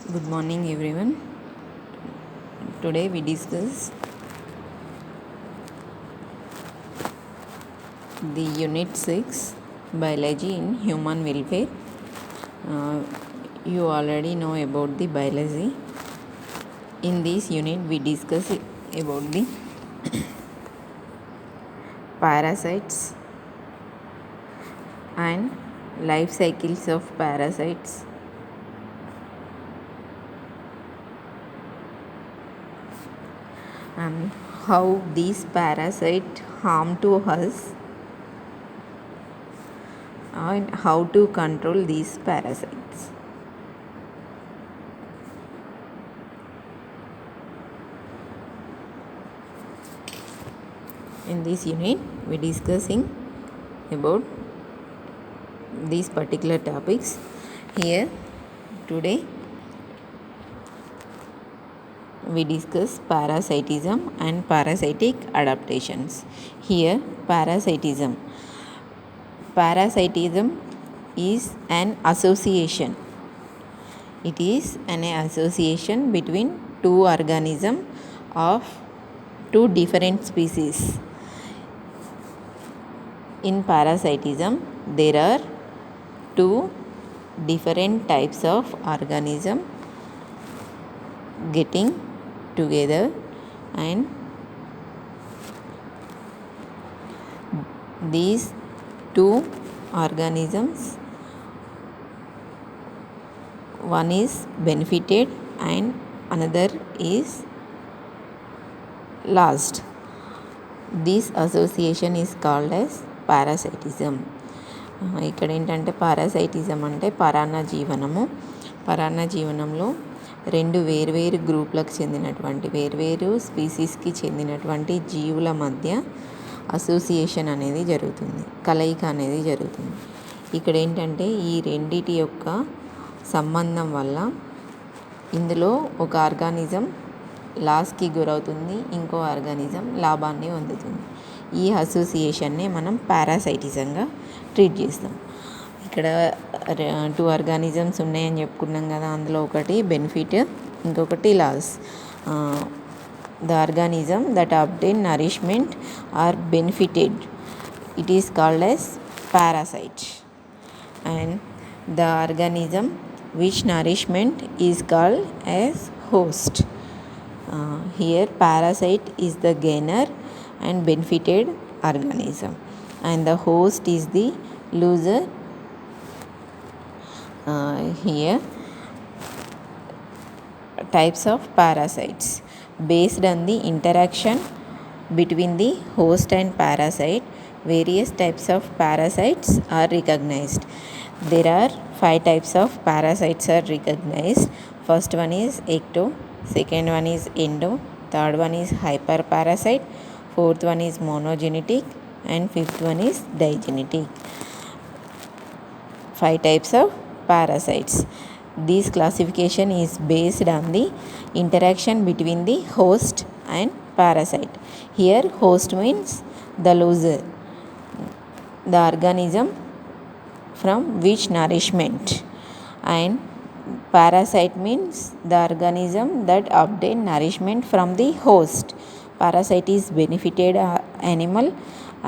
Good morning, everyone. Today we discuss the Unit 6 Biology in Human Welfare. Uh, you already know about the biology. In this unit, we discuss about the parasites and life cycles of parasites, and how these parasites harm to us and how to control these parasites. In this unit, we discussing about these particular topics. Here today we discuss parasitism and parasitic adaptations. Here parasitism is an association. It is an association between two organisms of two different species. In parasitism, there are two different types of organism getting together, and these two organisms, one is benefited and another is lost. This association is called as parasitism. ఇక్కడ ఏంటంటే పారాసైటిజం అంటే పరాన్న జీవనంలో రెండు వేర్వేరు గ్రూప్లకు చెందినటువంటి వేర్వేరు స్పీసీస్కి చెందినటువంటి జీవుల మధ్య అసోసియేషన్ అనేది జరుగుతుంది, కలయిక అనేది జరుగుతుంది. ఇక్కడ ఏంటంటే ఈ రెండిటి యొక్క సంబంధం వల్ల ఇందులో ఒక ఆర్గానిజం లాస్కి గురవుతుంది, ఇంకో ఆర్గానిజం లాభాన్ని పొందుతుంది. ఈ అసోసియేషన్నే మనం పారాసైటిజంగా ట్రీట్ చేస్తాం. ఇక్కడ టూ ఆర్గానిజమ్స్ ఉన్నాయని చెప్పుకున్నాం కదా, అందులో ఒకటి బెనిఫిట్, ఇంకొకటి loss. The organism that obtain nourishment are benefited, it is called as parasite, and the organism which nourishment is called as host. Here parasite is the gainer and benefited organism, and the host is the loser. Here types of parasites based on the interaction between the host and parasite, various types of parasites are recognized. There are 5 types of parasites are recognized. First one is ecto, second one is endo, third one is hyperparasite, fourth one is monogenetic, and fifth one is digenetic. 5 types of parasites. This classification is based on the interaction between the host and parasite. Here host means the loser, the organism from which nourishment, and parasite means the organism that obtain nourishment from the host. Parasite is benefited animal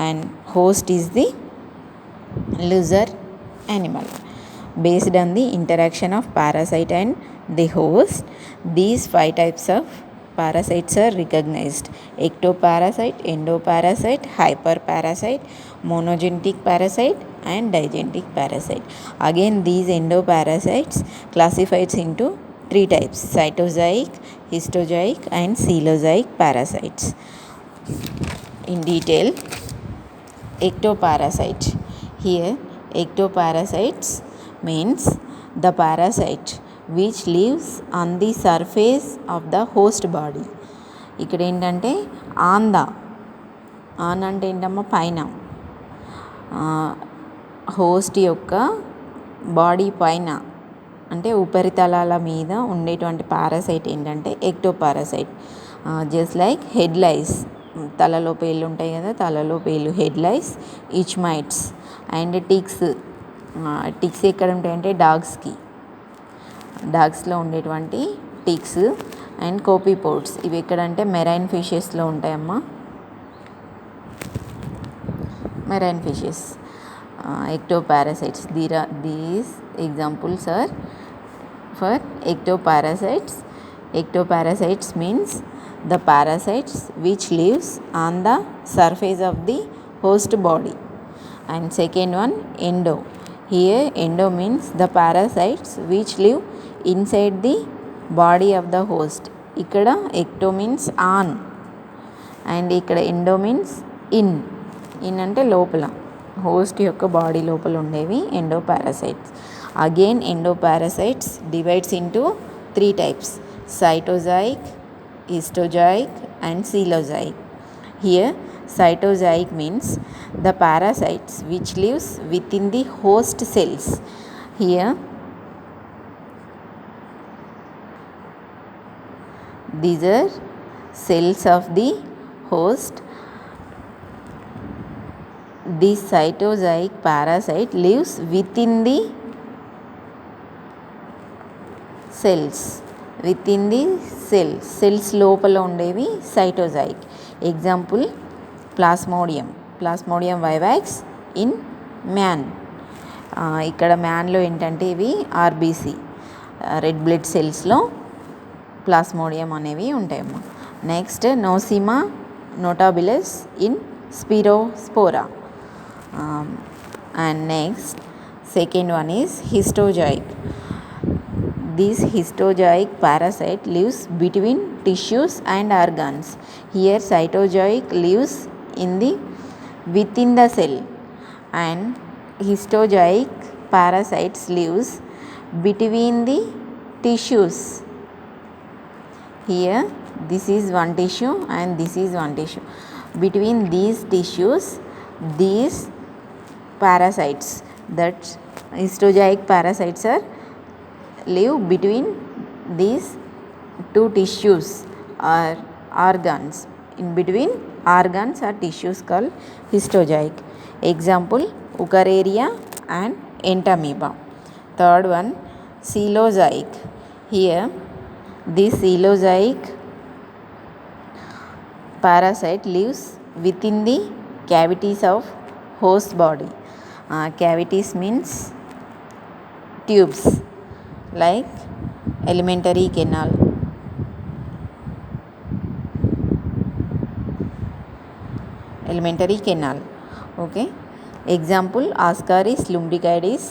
and host is the loser animal. Based on the interaction of parasite and the host, these 5 types of parasites are recognized: ectoparasite, endoparasite, hyperparasite, monogenetic parasite, and digenetic parasite. Again, these endoparasites classified into 3 types: cytozoic, histozoic, and coelozoic parasites. In detail, ectoparasite. Here ectoparasites means the parasite which lives on the surface of the host body. ఇక్కడ ఏంటంటే on అంటే ఏంటమ్మా పైన, host యొక్క body పైన అంటే ఉపరితలాల మీద ఉండేటువంటి పారాసైట్ ఏంటంటే ectoparasite. Just like head lice, తలలో పేర్లు ఉంటాయి కదా, తలలో పేర్లు head lice, itch mites and ticks. Ticks ఎక్కడ ఉంటాయంటే డాగ్స్కి, డగ్స్లో ఉండేటువంటి టిక్స్ అండ్ కోపీపోడ్స్. ఇవి ఎక్కడంటే మెరైన్ ఫిషెస్లో ఉంటాయమ్మా. Marine fishes. ectoparasites. These examples are for ectoparasites. Ectoparasites means the parasites which lives on the surface of the host body. And second one, endo. Here endo means the parasites which live inside the body of the host. ikkada ecto means on and ikkada endo means in. In ante lopala host యొక్క body లోపల ఉండేవి endoparasites. Again endoparasites divides into 3 types: cytozoic, histozoic and coelozoic. Here cytozoic means the parasites which lives within the host cells. Here these are cells of the host. This cytozoic parasite lives within the cells. Within the cells. Cells lopala undevi cytozoic. Example, plasmodium. Plasmodium vivax in man. ఇక్కడ మ్యాన్లో ఏంటంటే ఇవి RBC red blood సెల్స్లో plasmodium అనేవి ఉంటాయమ్మా. Next Nosema notabilis in spirospora. And next second one is histozoic. This histozoic parasite lives between tissues and organs. Here cytozoic lives within the cell and histozoic parasites lives between the tissues. Here this is one tissue and this is one tissue. Between these tissues these parasites, that histozoic parasites are live between these two tissues or organs. In between organs or tissues called histozoic. Example, Wuchereria and Entamoeba. Third one, coelozoic. Here this coelozoic parasite lives within the cavities of host body. Cavities means tubes like alimentary canal. Okay. Example, Ascaris lumbricoides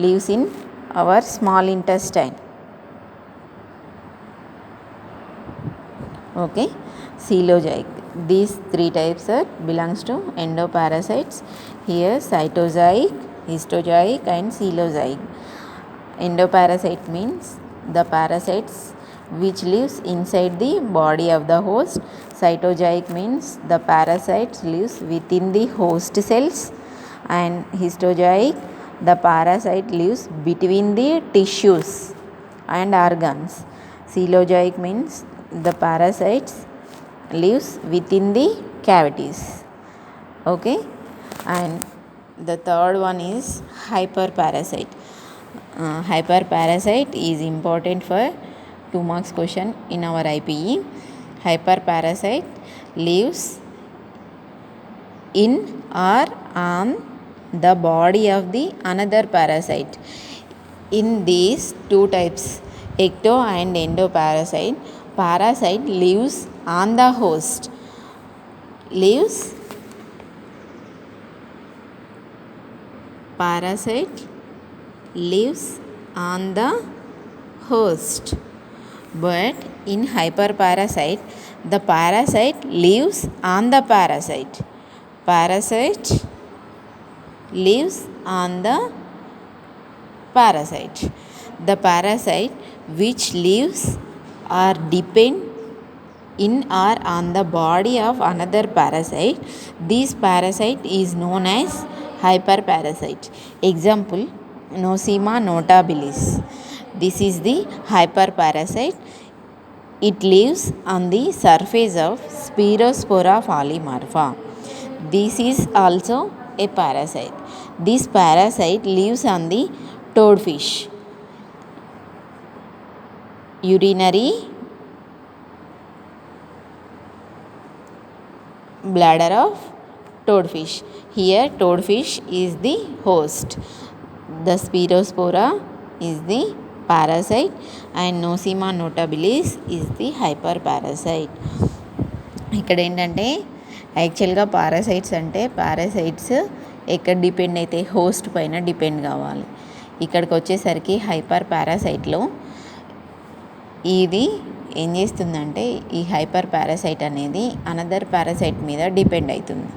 lives in our small intestine. Okay. Coelozoic. These 3 types are belongs to endoparasites. Here cytozoic, histozoic and coelozoic. Endoparasite means the parasites which lives inside the body of the host. Cytozoic means the parasites lives within the host cells, and histozoic the parasite lives between the tissues and organs. Coelozoic means the parasites lives within the cavities. Okay. And the third one is hyperparasite. Hyperparasite is important for 2 marks question in our IPE. Hyperparasite lives in or on the body of the another parasite. In these 2 types, ecto and endoparasite, parasite lives on the host. Parasite lives on the host. But in hyperparasite, the parasite lives on the parasite. Parasite lives on the parasite. The parasite which lives or depend in or on the body of another parasite, this parasite is known as hyperparasite. Example, Nosema notabilis. This is the hyperparasite. It lives on the surface of Spirospora polymorpha. This is also a parasite. This parasite lives on the toadfish. urinary bladder of toadfish. Here toadfish is the host. The Spirospora is the parasite and Nosema notabilis is the hyperparasite. ఇక్కడ ఏంటంటే యాక్చువల్గా parasites అంటే parasites ఎక్కడ depend అయితే host పైన depend కావాలి. ఇక్కడికి వచ్చేసరికి హైపర్ పారాసైట్లో ఇది ఏం చేస్తుందంటే ఈ హైపర్ పారాసైట్ అనేది అనదర్ పారాసైట్ మీద డిపెండ్ అవుతుంది.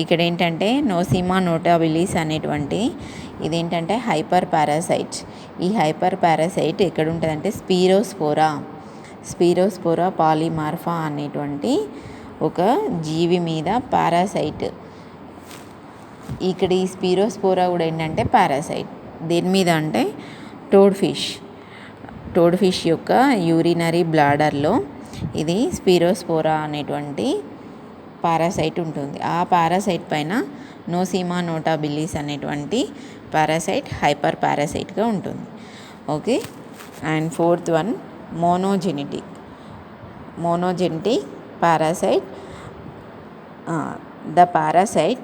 ఇక్కడ ఏంటంటే నోసిమా నోటాబిలిస్ అనేటువంటి ఇదేంటంటే హైపర్ పారాసైట్. ఈ హైపర్ పారాసైట్ ఎక్కడ ఉంటుందంటే స్పీరోస్పోరా పాలిమార్ఫా అనేటువంటి ఒక జీవి మీద పారాసైట్. ఇక్కడ ఈ స్పీరోస్పోరా కూడా ఏంటంటే పారాసైట్ దేని మీద అంటే టోడ్ ఫిష్ యొక్క యూరినరీ బ్లాడర్లో ఇది స్పీరోస్పోరా అనేటువంటి పారాసైట్ ఉంటుంది. ఆ పారాసైట్ పైన నోసిమా నోటాబిలిస్ అనేటువంటి పారాసైట్ హైపర్ పారాసైట్గా ఉంటుంది. Okay. And fourth one monogenetic parasite, the parasite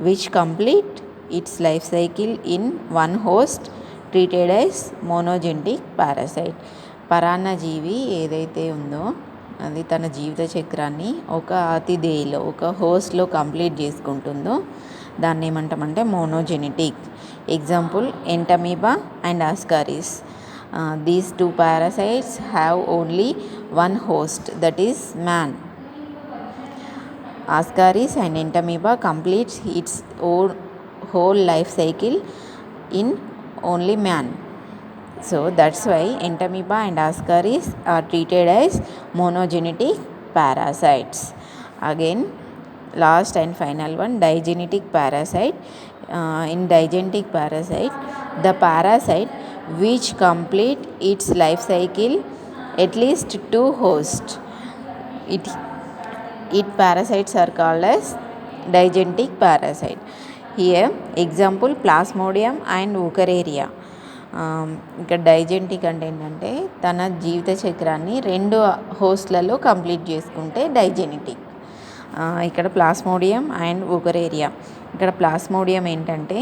which complete its life cycle in one host treated as monogenic parasite. పరాన్నజీవి ఏదైతే ఉందో అది తన జీవిత చక్రాన్ని ఒక అతిథేయిలో ఒక హోస్ట్లో కంప్లీట్ చేసుకుంటుందో దాన్ని ఏమంటామంటే monogenetic. Example Entamoeba and ascaris. These two parasites have only one host, that is man. Ascaris and Entamoeba completes its whole life cycle in only man. So that's why Entamoeba and Ascaris are treated as monogenetic parasites. Again, last and final one, digenetic parasite. In digenetic parasite, the parasite which complete its life cycle at least two hosts. It parasites are called as digenetic parasite. Here example Plasmodium and Wuchereria. ఇక్కడ డైజెంటిక్ అంటే ఏంటంటే తన జీవిత చక్రాన్ని రెండు హోస్ట్లలో complete చేసుకుంటే digenetic. ఇక్కడ plasmodium and Wuchereria. ఇక్కడ plasmodium ఏంటంటే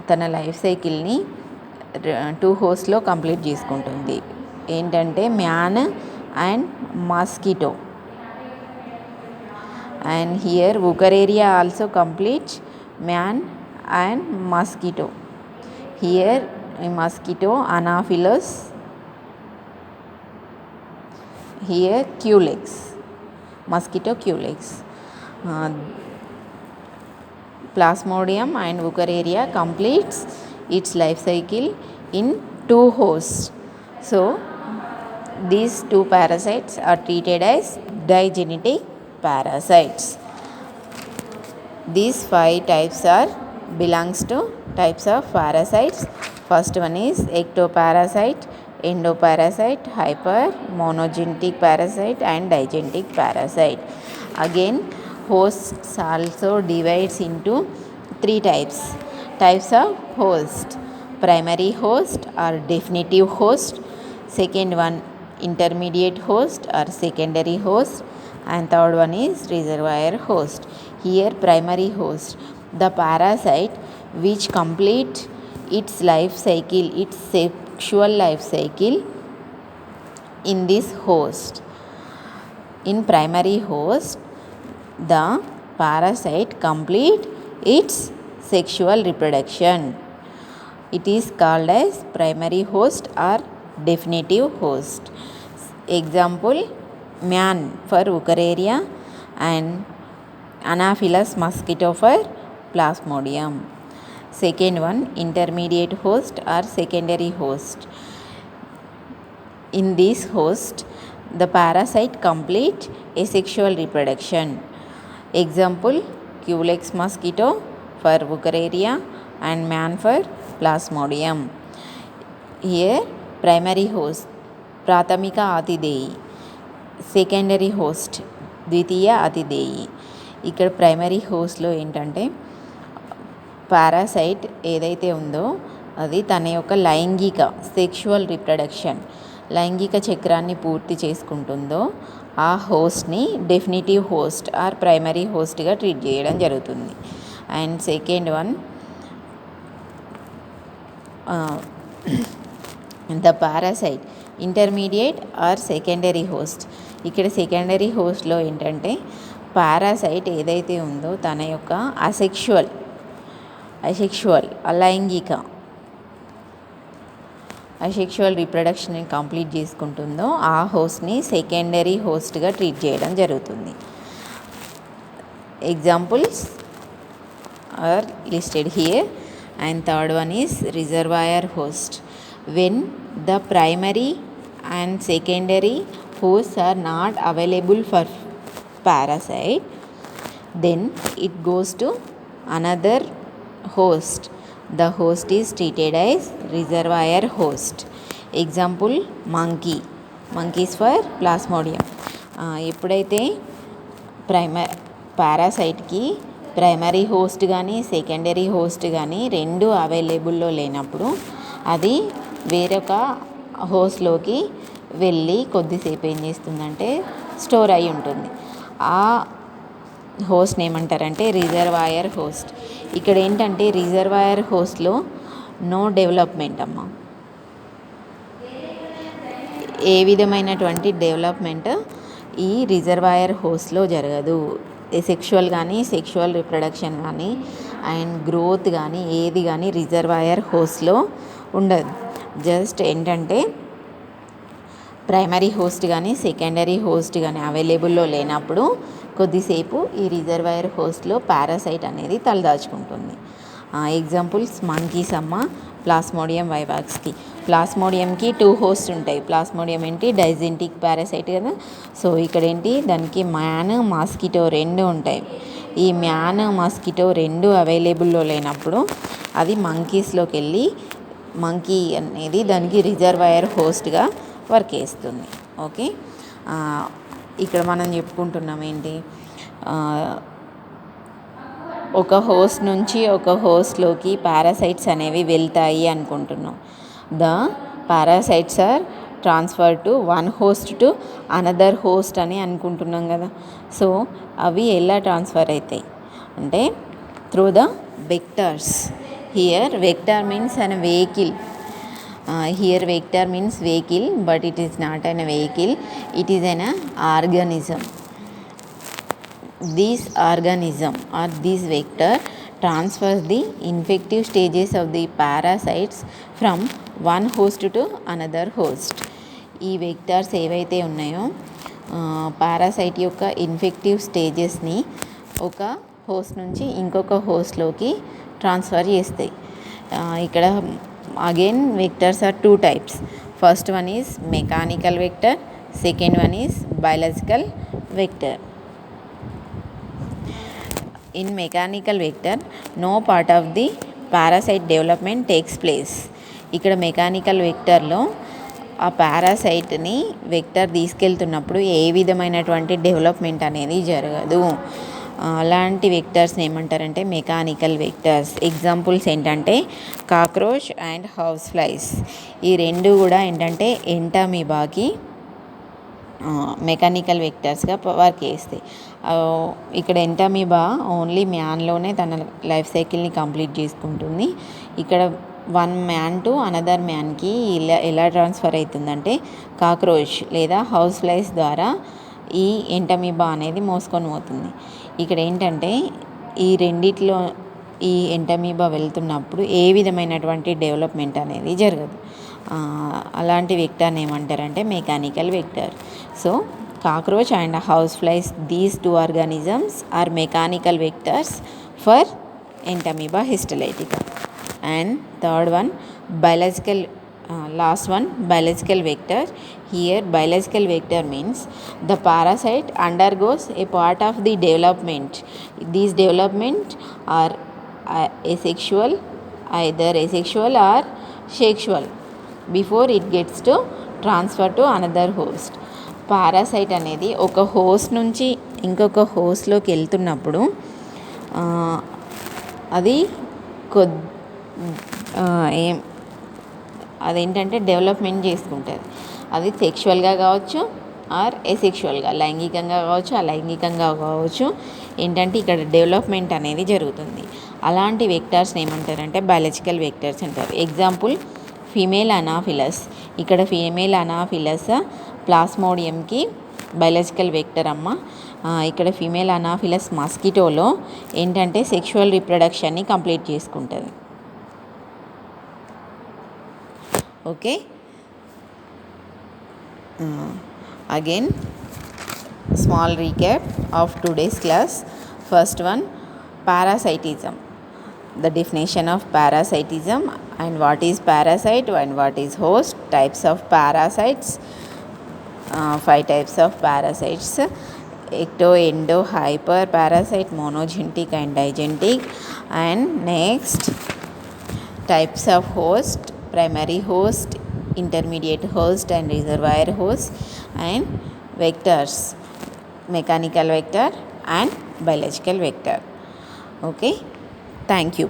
తన లైఫ్ సైకిల్ని టూ హోస్ట్లో కంప్లీట్ చేసుకుంటుంది. ఏంటంటే man and mosquito. And here Wuchereria also completes man and mosquito. Here mosquito Anopheles, here Culex, mosquito Culex. Plasmodium and Wuchereria completes its life cycle in two hosts. So these two parasites are treated as digenetic parasites. These 5 types are belongs to types of parasites. First one is ectoparasite, endoparasite, hyper, monogenic parasite and digenetic parasite. Again, hosts also divides into 3 types. Types of host: primary host or definitive host, second one intermediate host or secondary host, and third one is reservoir host. Here primary host, the parasite which complete its life cycle, its sexual life cycle in this host. In primary host, the parasite complete its sexual reproduction. It is called as primary host or definitive host. Example man for Wuchereria and Anopheles mosquito for Plasmodium. Second one intermediate host or secondary host. In this host, the parasite complete asexual reproduction. Example Culex mosquito for Wuchereria and man for Plasmodium. Here primary host Prathamika Atideyi, secondary host Dvitiya Atideyi. ఇక్కడ primary హోస్ట్లో ఏంటంటే parasite ఏదైతే ఉందో అది తన యొక్క లైంగిక sexual reproduction లైంగిక చక్రాన్ని పూర్తి చేసుకుంటుందో ఆ హోస్ట్ని డెఫినిటివ్ హోస్ట్ ఆర్ ప్రైమరీ హోస్ట్గా ట్రీట్ చేయడం జరుగుతుంది. And second one, the parasite intermediate or secondary host. ఇక్కడ సెకండరీ హోస్ట్లో ఏంటంటే పారాసైట్ ఏదైతే ఉందో తన యొక్క అసెక్షువల్ అసెక్షువల్ రిప్రొడక్షన్ని కంప్లీట్ చేసుకుంటుందో ఆ హోస్ట్ని సెకండరీ హోస్ట్గా ట్రీట్ చేయడం జరుగుతుంది. Examples are listed here. And third one is reservoir host. When the primary and secondary hosts are not available for parasite, then it goes to another host. The host is treated as reservoir host. Example, monkeys for plasmodium. ఎప్పుడైతే పారాసైట్కి primary host కానీ secondary host కానీ రెండు అవైలబుల్లో లేనప్పుడు అది వేరొక హోస్ట్లోకి వెళ్ళి కొద్దిసేపు ఏం చేస్తుందంటే స్టోర్ అయి ఉంటుంది. ఆ హోస్ట్ని ఏమంటారంటే రిజర్వాయర్ హోస్ట్. ఇక్కడ ఏంటంటే రిజర్వాయర్ హోస్ట్లో నో డెవలప్మెంట్ అమ్మ, ఏ విధమైనటువంటి డెవలప్మెంట్ ఈ రిజర్వాయర్ హోస్ట్లో జరగదు. సెక్షువల్ కానీ సెక్షువల్ రిప్రొడక్షన్ కానీ అండ్ గ్రోత్ కానీ ఏది కానీ రిజర్వాయర్ హోస్ట్లో ఉండదు. జస్ట్ ఏంటంటే ప్రైమరీ హోస్ట్ కానీ సెకండరీ హోస్ట్ కానీ అవైలబుల్లో లేనప్పుడు కొద్దిసేపు ఈ రిజర్వాయర్ హోస్ట్లో పారాసైట్ అనేది తలదాచుకుంటుంది. ఎగ్జాంపుల్స్ మంకీస్ అమ్మ, ప్లాస్మోడియం వైవాక్స్కి. ప్లాస్మోడియంకి 2 హోస్ట్ ఉంటాయి. ప్లాస్మోడియం ఏంటి డైజెంటిక్ పారాసైట్ కదా. సో ఇక్కడ ఏంటి దానికి మ్యాన్ మాస్కిటో 2 ఉంటాయి. ఈ మ్యాన్ మాస్కిటో 2 అవైలబుల్లో లేనప్పుడు అది మంకీస్లోకి వెళ్ళి మంకీ అనేది దానికి రిజర్వాయర్ హోస్ట్గా వర్క్ చేస్తుంది. ఓకే, ఇక్కడ మనం చెప్పుకుంటున్నాం ఏంటి, ఒక హోస్ట్ నుంచి ఒక హోస్ట్లోకి పారాసైట్స్ అనేవి వెళ్తాయి అనుకుంటున్నాం. The parasites are transfer to one host to another host అని అనుకుంటున్నాం కదా. సో అవి ఎలా ట్రాన్స్ఫర్ అవుతాయి అంటే through the vectors. Here vector means an vehicle. Here vector means vehicle, but it is not an vehicle, it is an organism. This organism or this vector transfers the infective stages of the parasites from one host to another host. ఈ vectors ఏవైతే ఉన్నాయో parasite యొక్క infective స్టేజెస్ని ఒక host నుంచి ఇంకొక హోస్ట్లోకి transfer చేస్తాయి. ఇక్కడ again vectors are 2 types. First one is mechanical vector, second one is biological vector. In mechanical vector no part of the parasite development takes place. ఇక్కడ మెకానికల్ వెక్టర్లో ఆ పారాసైట్ని వెక్టర్ తీసుకెళ్తున్నప్పుడు ఏ విధమైనటువంటి development అనేది జరగదు. అలాంటి వెక్టర్స్ని ఏమంటారంటే మెకానికల్ వెక్టర్స్. ఎగ్జాంపుల్స్ ఏంటంటే cockroach and house flies. ఈ రెండు కూడా ఏంటంటే ఎంటామీబాకి మెకానికల్ వెక్టర్స్గా వర్క్ చేస్తాయి. ఇక్కడ ఎంటామీబా ఓన్లీ మ్యాన్లోనే తన లైఫ్ సైకిల్ని కంప్లీట్ చేసుకుంటుంది. ఇక్కడ వన్ మ్యాన్ టు అనదర్ మ్యాన్కి ఎలా ట్రాన్స్ఫర్ అవుతుందంటే కాక్రోచ్ లేదా హౌస్ ఫ్లైస్ ద్వారా ఈ ఎంటమీబా అనేది మోసుకొని పోతుంది. ఇక్కడ ఏంటంటే ఈ రెండిట్లో ఈ ఎంటమీబా వెళ్తున్నప్పుడు ఏ విధమైనటువంటి డెవలప్మెంట్ అనేది జరగదు. అలాంటి వెక్టర్ని ఏమంటారంటే mechanical vector. So cockroach and house flies, these 2 organisms or mechanical vectors for Entamoeba histolytica. And third one, biological last one, biological vector. Here biological vector means the parasite undergoes a part of the development. These development are asexual, either asexual or sexual, before it gets to transfer to another host. Parasite అనేది ఒక host నుంచి ఇంకొక హోస్ట్లోకి వెళ్తున్నప్పుడు అది అదేంటంటే development చేసుకుంటుంది. అది సెక్షువల్గా కావచ్చు ఆర్ ఎసెక్షువల్గా, లైంగికంగా కావచ్చు అలైంగికంగా కావచ్చు. ఏంటంటే ఇక్కడ డెవలప్మెంట్ అనేది జరుగుతుంది. అలాంటి వెక్టర్స్ని ఏమంటారంటే బయాలజికల్ వెక్టర్స్ అంటారు. Example female Anopheles. ఇక్కడ ఫీమేల్ అనాఫిలస్ ప్లాస్మోడియంకి బయాలజికల్ వెక్టర్ అమ్మ. ఇక్కడ ఫీమేల్ అనాఫిలస్ మస్కిటోలో ఏంటంటే సెక్షువల్ రిప్రొడక్షన్ని కంప్లీట్ చేసుకుంటుంది. Okay, again small recap of today's class. First one, parasitism. The definition of parasitism and what is parasite and what is host. Types of parasites, 5 types of parasites: ecto, endo, hyper parasite, monogenetic and digenetic. And next, types of host: primary host, intermediate host and reservoir host. And vectors: mechanical vector and biological vector. Okay, thank you.